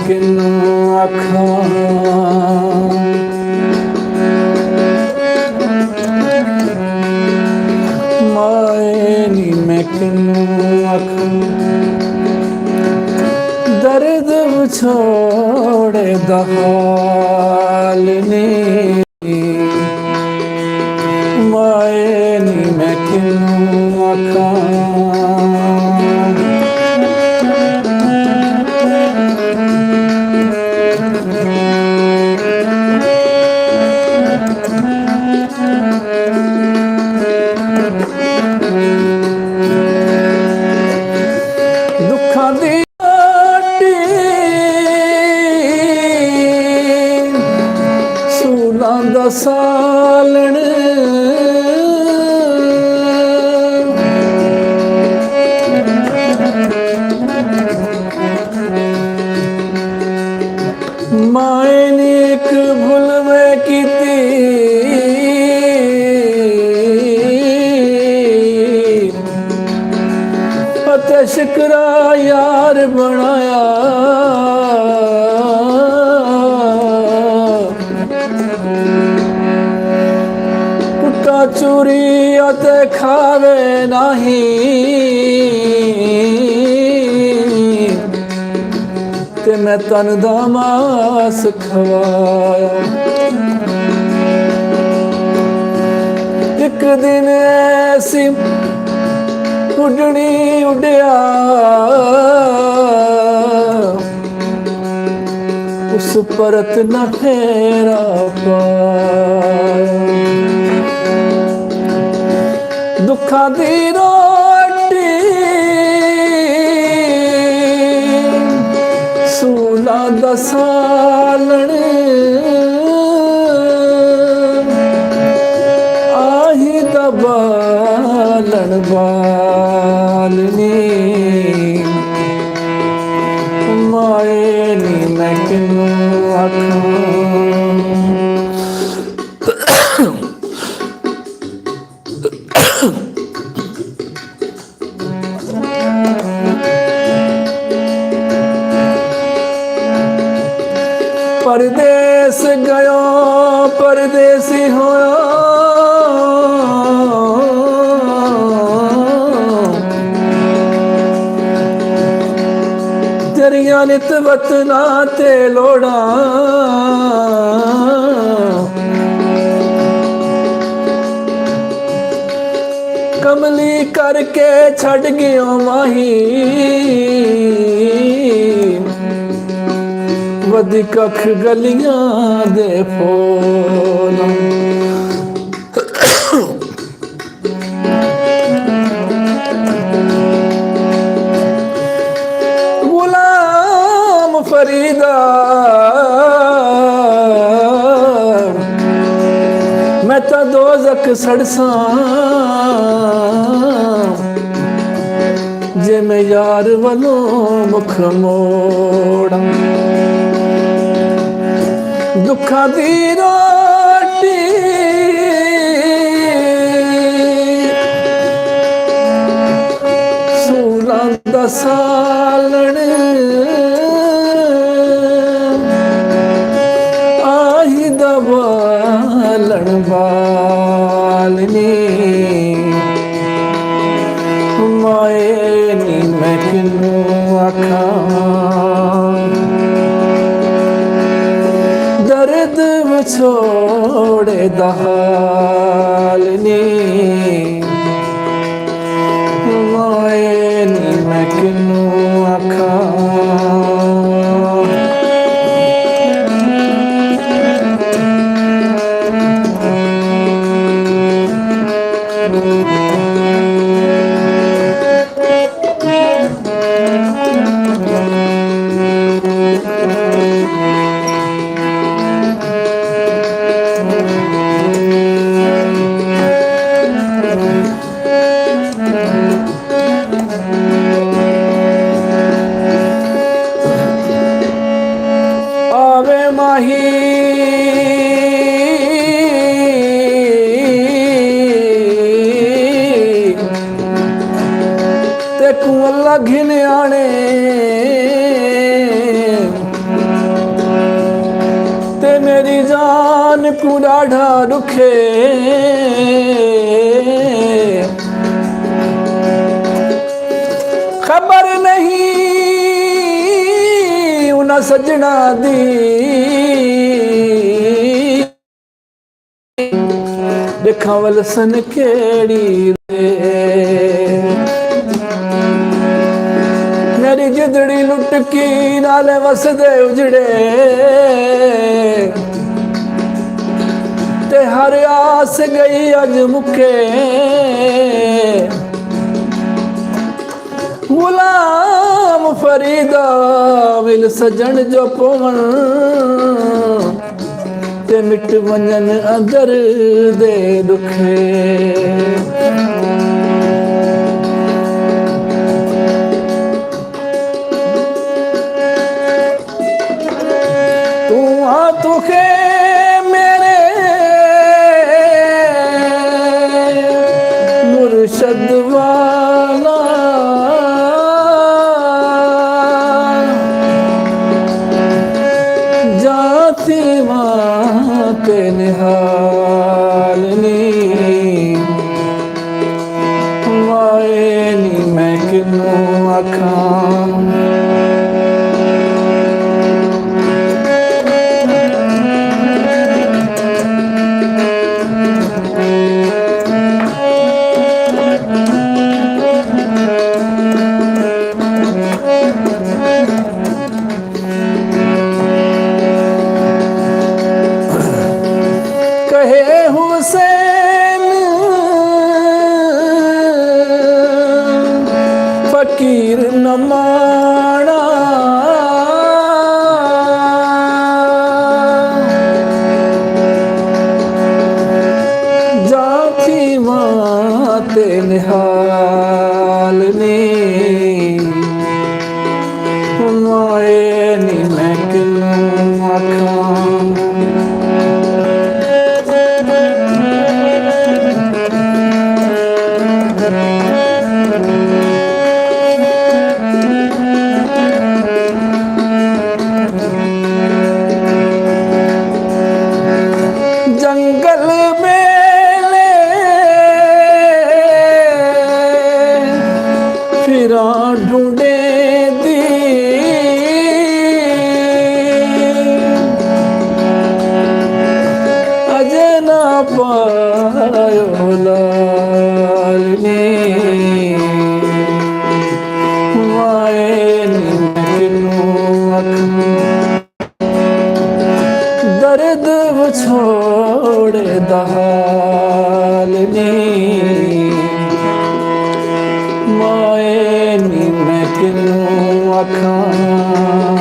किनू आखां माए नी मैं किनू आखां दर्द छोड़े दा हाल नी माए नी मैं किनू आखां दुखां दी सूलां दा सालण माए ने एक भुलवे कीती ते शिकरा यार बनाया कुट्टा चूरी ते खावे नहीं ते मैं तन दा मास खवाया एक दिन ऐसी उडनी उड़िया उस परत न फेरा पाया दुखा दी रोटी सूला दा सालण आही दा बालण बालनी माए नी मैं किनू आखां परदेस गयो परदेसी होया तेरिया नित वतना ते लोड़ा कमली करके छड़ गयो माही वधी कख गलियां दे फूल गुलाम फरीदा मैं तो दोज़ख सड़सा जे मैं यार वलों मुख मोड़ा दुखा दी रोटी सूलां दा सालण आही दा बालण बालनी माए नी मैं किनू आखां दर्द छोड़े दा हाल नी माए नी मैं किनू आखां ते कुआं घिन आने ॾाढा ॾुखे ख़बर नहीं उन सजना दी ॾिखां वलसन कहिड़ी मेरी जिदड़ी लुटकी नाले वसदे उजड़े ते हर आस गई अज मुके गुलाम फरीदा विल सजन जो पवन ते मिट वञन अंदर दे दुखे तुखे मेरे मुर्शद वाला जाती माते निहालनी मायनी मैं किनू आखां कहे हुसैन फकीर न माना जाती माते निहालनी मायनी मैं किनू आखां जंगल मेले फिरा ढूंढे दी अजे ना पायो लालनी मायनी किनू आखां दर्द छोड़े दहालनी मायनी मैं किनू आखां